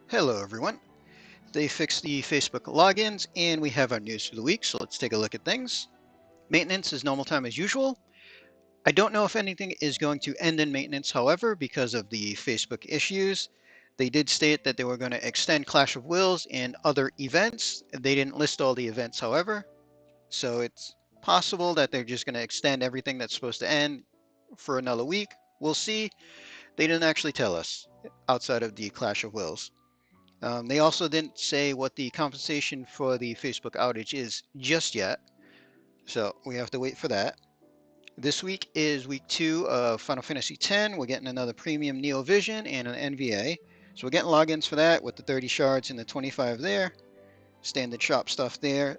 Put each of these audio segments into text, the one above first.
Hello everyone. They fixed the Facebook logins and we have our news for the week, so let's take a look at things. Maintenance is normal time as usual. I don't know if anything is going to end in maintenance, however, because of the Facebook issues. They did state that they were going to extend Clash of Wills and other events. They didn't list all the events, however, so it's possible that they're just going to extend everything that's supposed to end for another week. We'll see. They didn't actually tell us outside of the Clash of Wills. They also didn't say what the compensation for the Facebook outage is just yet, so we have to wait for that. This week is week 2 of Final Fantasy X. We're getting another premium Neo Vision and an NVA. So we're getting logins for that with the 30 shards and the 25 there. Standard shop stuff there.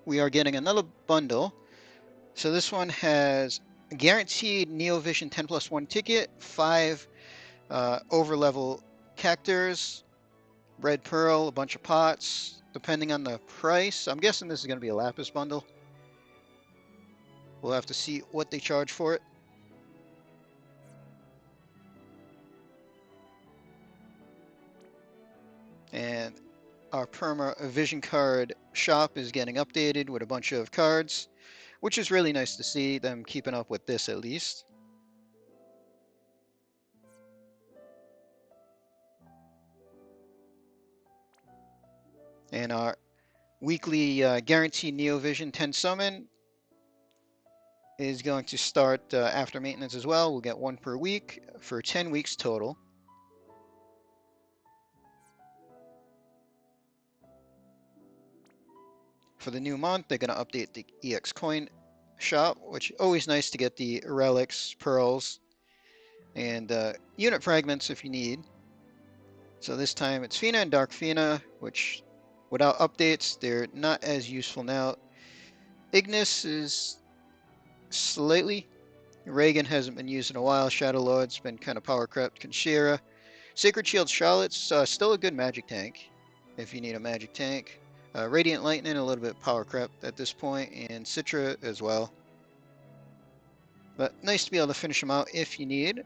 We are getting another bundle. So this one has a guaranteed Neo Vision 10+1 ticket, 5 overlevel cactors, red pearl, a bunch of pots, depending on the price. I'm guessing this is going to be a Lapis bundle. We'll have to see what they charge for it. And our Perma Vision card shop is getting updated with a bunch of cards, which is really nice to see them keeping up with this at least. And our weekly guaranteed Neo Vision 10 summon is going to start after maintenance as well. We'll get one per week for 10 weeks total. For the new month, they're going to update the EX coin shop, which is always nice to get the relics, pearls, and unit fragments if you need. So this time it's Fina and Dark Fina, which without updates, they're not as useful now. Ignis is slightly. Reagan hasn't been used in a while. Shadow Lord's been kind of power crept. Kanshira. Sacred Shield Charlotte's still a good magic tank if you need a magic tank. Radiant Lightning, a little bit power crept at this point, and Citra as well. But nice to be able to finish them out if you need.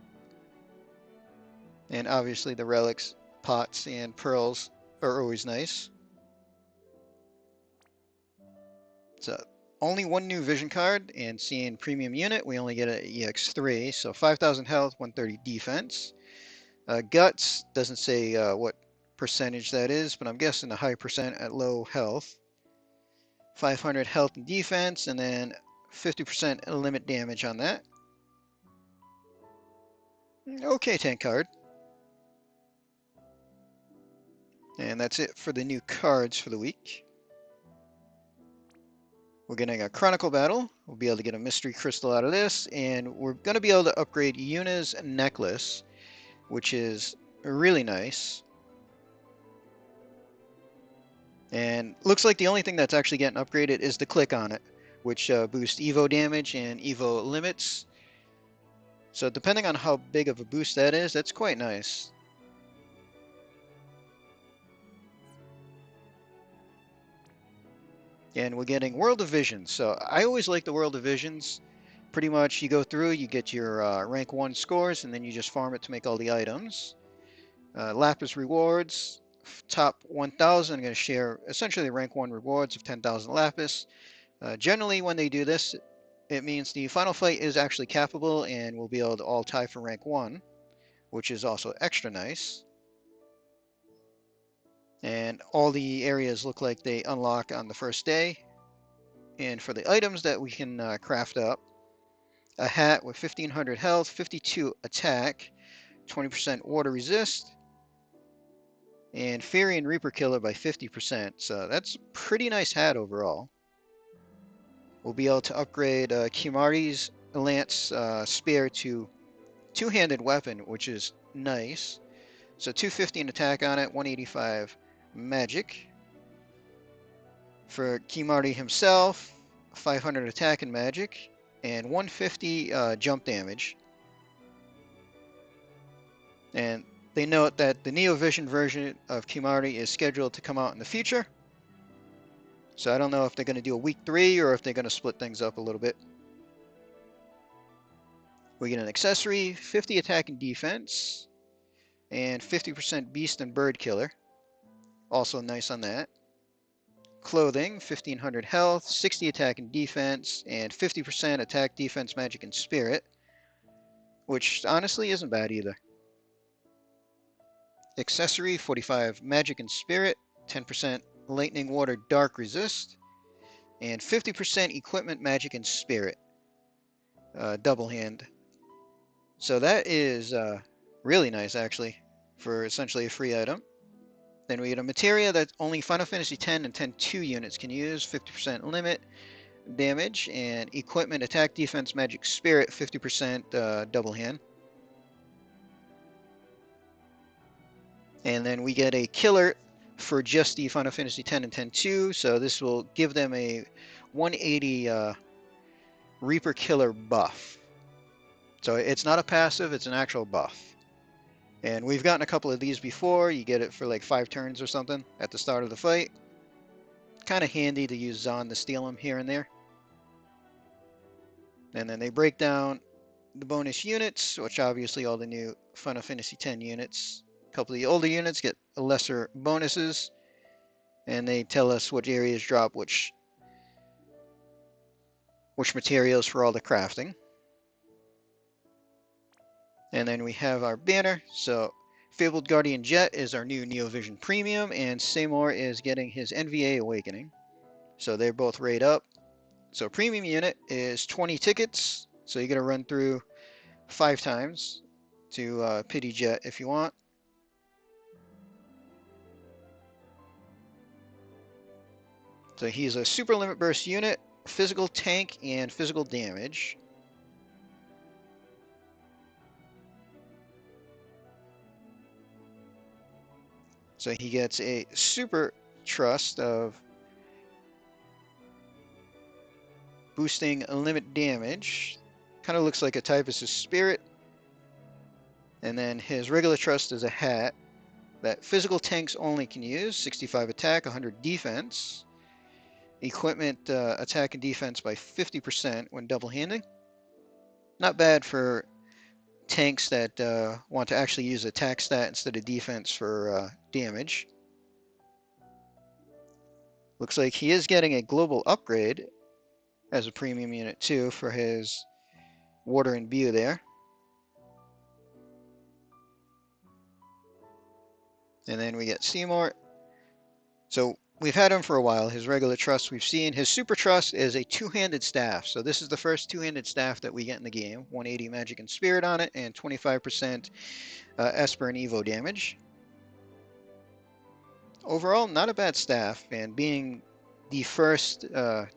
And obviously the relics, pots, and pearls are always nice. So only one new vision card, and seeing premium unit, we only get an EX3, so 5,000 health, 130 defense. Guts doesn't say what percentage that is, but I'm guessing a high percent at low health. 500 health and defense, and then 50% limit damage on that. Okay, tank card. And that's it for the new cards for the week. We're getting a Chronicle Battle. We'll be able to get a Mystery Crystal out of this, and we're going to be able to upgrade Yuna's necklace, which is really nice. And looks like the only thing that's actually getting upgraded is the click on it, which boosts Evo damage and Evo limits. So depending on how big of a boost that is, that's quite nice. And we're getting World of Visions. So I always like the World of Visions. Pretty much you go through, you get your rank 1 scores, and then you just farm it to make all the items. Lapis Rewards, top 1,000, I'm going to share essentially rank 1 rewards of 10,000 Lapis. Generally, when they do this, it means the final fight is actually cappable and we'll be able to all tie for rank 1, which is also extra nice. And all the areas look like they unlock on the first day. And for the items that we can craft up, a hat with 1500 health, 52 attack, 20% water resist, and Fairy and Reaper Killer by 50%. So that's a pretty nice hat overall. We'll be able to upgrade Kimari's Lance Spear to two-handed weapon, which is nice. So 250 in attack on it, 185 magic. For Kimari himself, 500 attack and magic, and 150 jump damage. And they note that the Neo Vision version of Kimari is scheduled to come out in the future. So I don't know if they're going to do a week 3 or if they're going to split things up a little bit. We get an accessory, 50 attack and defense, and 50% beast and bird killer. Also nice on that. Clothing, 1500 health, 60 attack and defense, and 50% attack, defense, magic, and spirit, which honestly isn't bad either. Accessory, 45 magic and spirit, 10% lightning, water, dark resist, and 50% equipment, magic, and spirit. Double hand. So that is really nice, actually, for essentially a free item. Then we get a materia that only Final Fantasy X and X-2 units can use, 50% limit damage, and equipment, attack, defense, magic, spirit, 50% double hand. And then we get a killer for just the Final Fantasy X and X-2, so this will give them a 180 Reaper Killer buff. So it's not a passive, it's an actual buff. And we've gotten a couple of these before. You get it for like 5 turns or something at the start of the fight. Kind of handy to use Zon to steal them here and there. And then they break down the bonus units, which obviously all the new Final Fantasy X units. A couple of the older units get lesser bonuses. And they tell us which areas drop which materials for all the crafting. And then we have our banner. So Fabled Guardian Jet is our new Neovision Premium, and Seymour is getting his NVA Awakening. So they're both rate up. So premium unit is 20 tickets. So you're going to run through 5 times to pity Jet if you want. So he's a super limit burst unit, physical tank, and physical damage. So he gets a super trust of boosting limit damage. Kind of looks like a Typhus' Spirit. And then his regular trust is a hat that physical tanks only can use, 65 attack, 100 defense. Equipment attack and defense by 50% when double handing. Not bad for tanks that want to actually use attack stat instead of defense for damage. Looks like he is getting a global upgrade as a premium unit too for his water and imbue there. And then we get Seymour. So we've had him for a while. His regular trust we've seen. His super trust is a two-handed staff. So this is the first two-handed staff that we get in the game. 180 magic and spirit on it, and 25% Esper and Evo damage. Overall, not a bad staff, and being the first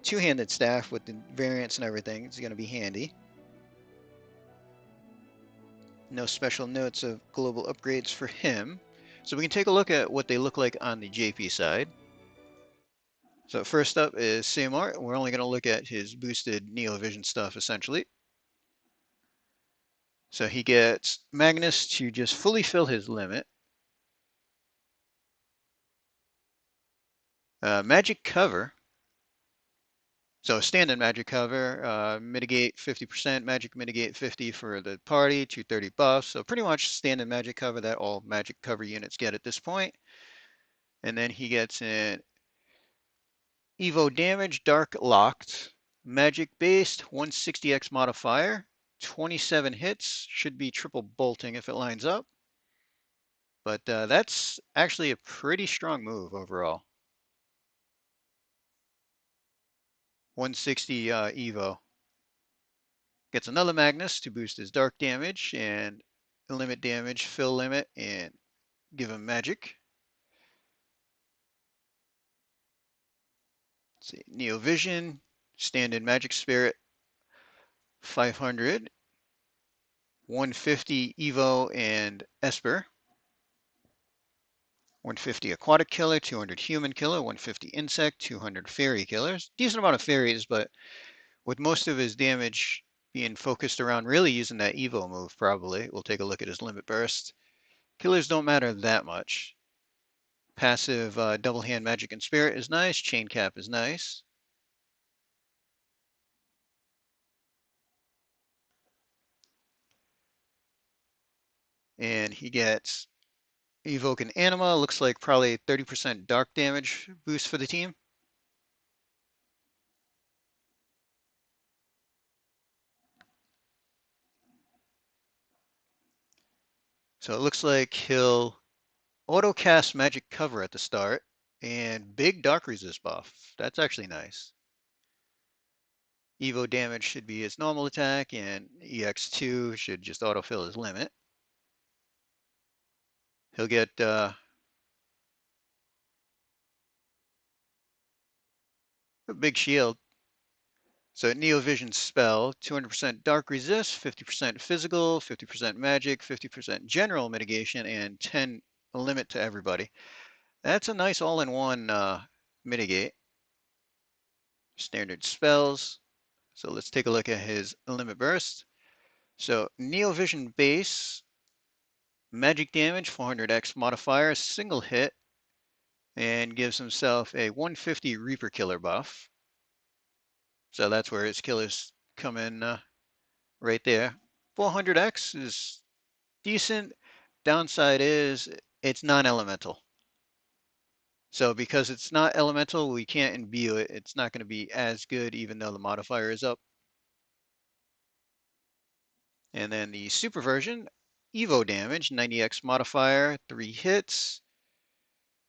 two-handed staff with the variants and everything is going to be handy. No special notes of global upgrades for him. So we can take a look at what they look like on the JP side. So first up is Seymour. We're only going to look at his boosted Neovision stuff, essentially. So he gets Magnus to just fully fill his limit. Magic Cover. So standard magic cover, mitigate 50%, magic mitigate 50 for the party, 230 buffs. So pretty much standard magic cover that all magic cover units get at this point. And then he gets an Evo damage, dark locked, magic based, 160x modifier, 27 hits, should be triple bolting if it lines up. But that's actually a pretty strong move overall. 160 Evo. Gets another Magnus to boost his dark damage and limit damage, fill limit, and give him magic. Let's see, Neovision, standard magic spirit, 500, 150 Evo and Esper, 150 aquatic killer, 200 human killer, 150 insect, 200 fairy killers. Decent amount of fairies, but with most of his damage being focused around really using that Evo move, probably. We'll take a look at his limit burst. Killers don't matter that much. Passive double hand magic and spirit is nice. Chain cap is nice. And he gets Evoke an Anima, looks like probably 30% dark damage boost for the team. So it looks like he'll auto cast Magic Cover at the start and big Dark Resist buff. That's actually nice. Evo damage should be his normal attack, and EX2 should just autofill his limit. He'll get a big shield. So Neovision spell, 200% dark resist, 50% physical, 50% magic, 50% general mitigation, and 10 limit to everybody. That's a nice all-in-one mitigate. Standard spells. So let's take a look at his limit burst. So Neovision base, magic damage, 400x modifier, single hit, and gives himself a 150 Reaper Killer buff. So that's where his killers come in right there. 400x is decent. Downside is it's non-elemental. So because it's not elemental, we can't imbue it. It's not going to be as good even though the modifier is up. And then the super version, Evo damage, 90x modifier, 3 hits.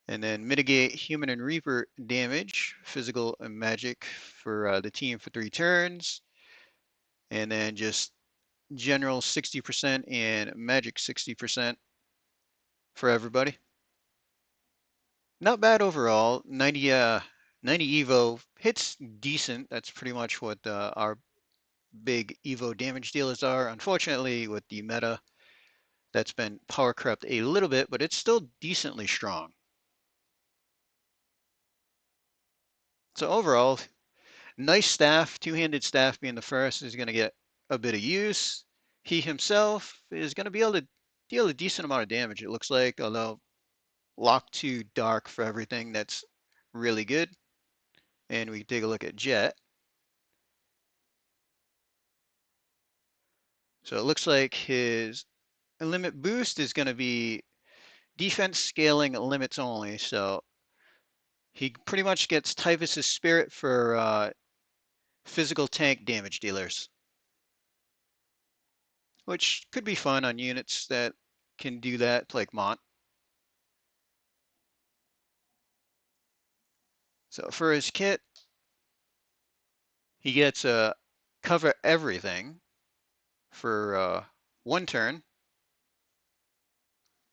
And then mitigate human and reaper damage, physical and magic for the team for 3 turns. And then just general 60% and magic 60% for everybody. Not bad overall. 90 Evo hits decent. That's pretty much what our big Evo damage dealers are. Unfortunately, with the meta, that's been power crept a little bit, but it's still decently strong. So overall, nice staff, two-handed staff being the first is going to get a bit of use. He himself is going to be able to deal a decent amount of damage, it looks like, although lock to dark for everything, that's really good. And we can take a look at Jet. So it looks like his limit boost is going to be defense scaling limits only. So he pretty much gets Typhus's Spirit for physical tank damage dealers, which could be fun on units that can do that, like Mont. So for his kit, he gets cover everything for 1 turn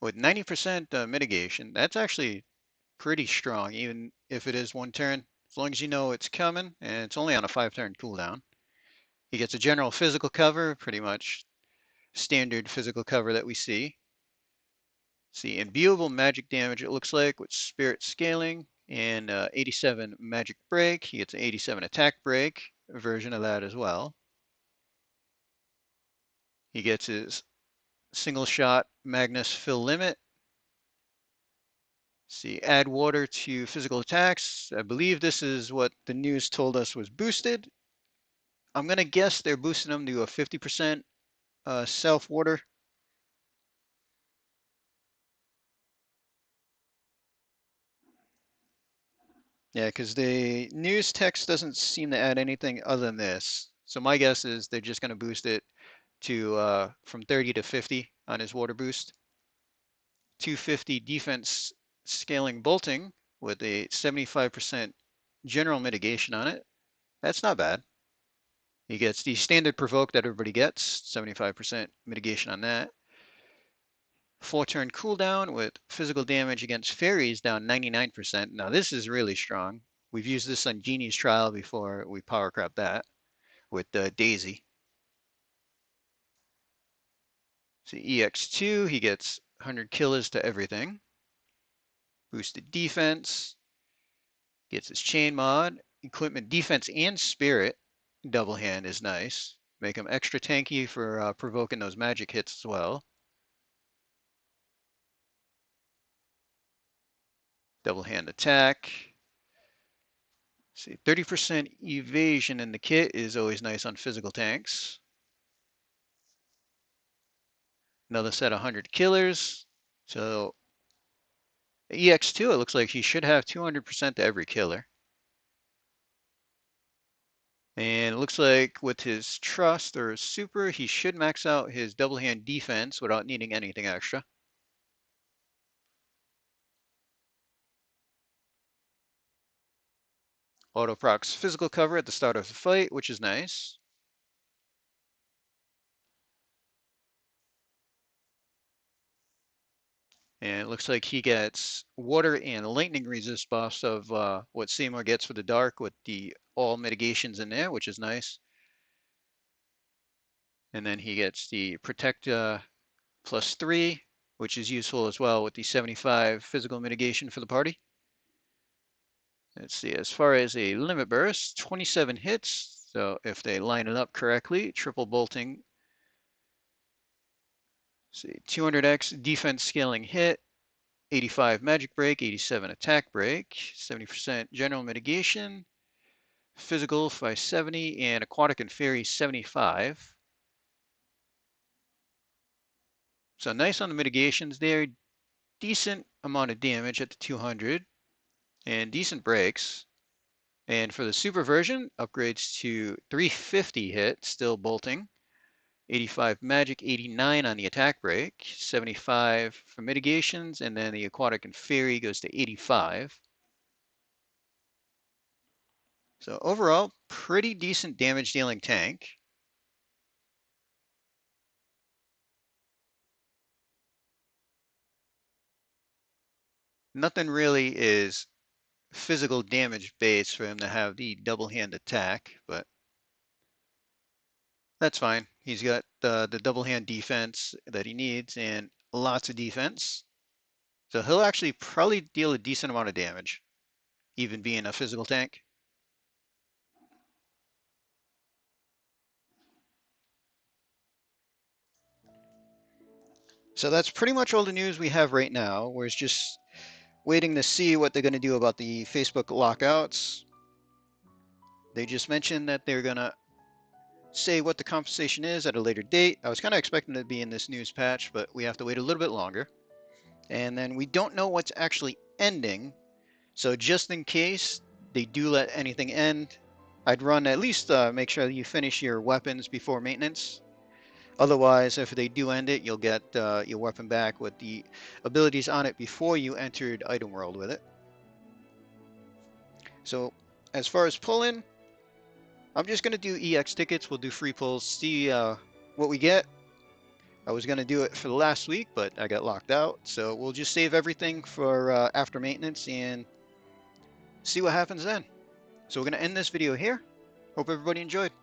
with 90% mitigation. That's actually pretty strong, even if it is 1 turn, as long as you know it's coming, and it's only on a 5-turn cooldown. He gets a general physical cover, pretty much standard physical cover that we see. See, imbuable magic damage, it looks like, with spirit scaling and 87 magic break. He gets an 87 attack break version of that as well. He gets his single shot Magnus fill limit. See, add water to physical attacks. I believe this is what the news told us was boosted. I'm going to guess they're boosting them to a 50% self water. Yeah, because the news text doesn't seem to add anything other than this. So my guess is they're just going to boost it to from 30 to 50 on his water boost. 250 defense scaling bolting with a 75% general mitigation on it. That's not bad. He gets the standard provoke that everybody gets, 75% mitigation on that. 4-turn cooldown with physical damage against fairies down 99%. Now this is really strong. We've used this on Genie's trial before we power crap that with Daisy. So EX2, he gets 100 killers to everything. Boosted defense. Gets his chain mod. Equipment defense and spirit. Double hand is nice. Make him extra tanky for provoking those magic hits as well. Double hand attack. See, 30% evasion in the kit is always nice on physical tanks. Another set of 100 killers. So EX2, it looks like he should have 200% to every killer. And it looks like with his trust or his super, he should max out his double hand defense without needing anything extra. Auto procs physical cover at the start of the fight, which is nice. And it looks like he gets water and lightning resist buffs of what Seymour gets for the dark with the all mitigations in there, which is nice. And then he gets the protect +3, which is useful as well with the 75 physical mitigation for the party. Let's see, as far as a limit burst, 27 hits. So if they line it up correctly, triple bolting. See, 200x defense scaling hit, 85 magic break, 87 attack break, 70% general mitigation, physical 570, and aquatic and fairy 75. So nice on the mitigations there. Decent amount of damage at the 200 and decent breaks. And for the super version, upgrades to 350 hit, still bolting, 85 magic, 89 on the attack break, 75 for mitigations, and then the aquatic and fairy goes to 85. So overall, pretty decent damage dealing tank. Nothing really is physical damage based for him to have the double hand attack, but that's fine. He's got the double hand defense that he needs and lots of defense. So he'll actually probably deal a decent amount of damage, even being a physical tank. So that's pretty much all the news we have right now. We're just waiting to see what they're going to do about the Facebook lockouts. They just mentioned that they're going to say what the compensation is at a later date. I was kind of expecting it to be in this news patch, but we have to wait a little bit longer. And then we don't know what's actually ending. So just in case they do let anything end, I'd run at least make sure you finish your weapons before maintenance. Otherwise, if they do end it, you'll get your weapon back with the abilities on it before you entered item world with it. So as far as pulling, I'm just going to do EX tickets. We'll do free pulls, see what we get. I was going to do it for the last week, but I got locked out. So we'll just save everything for after maintenance and see what happens then. So we're going to end this video here. Hope everybody enjoyed.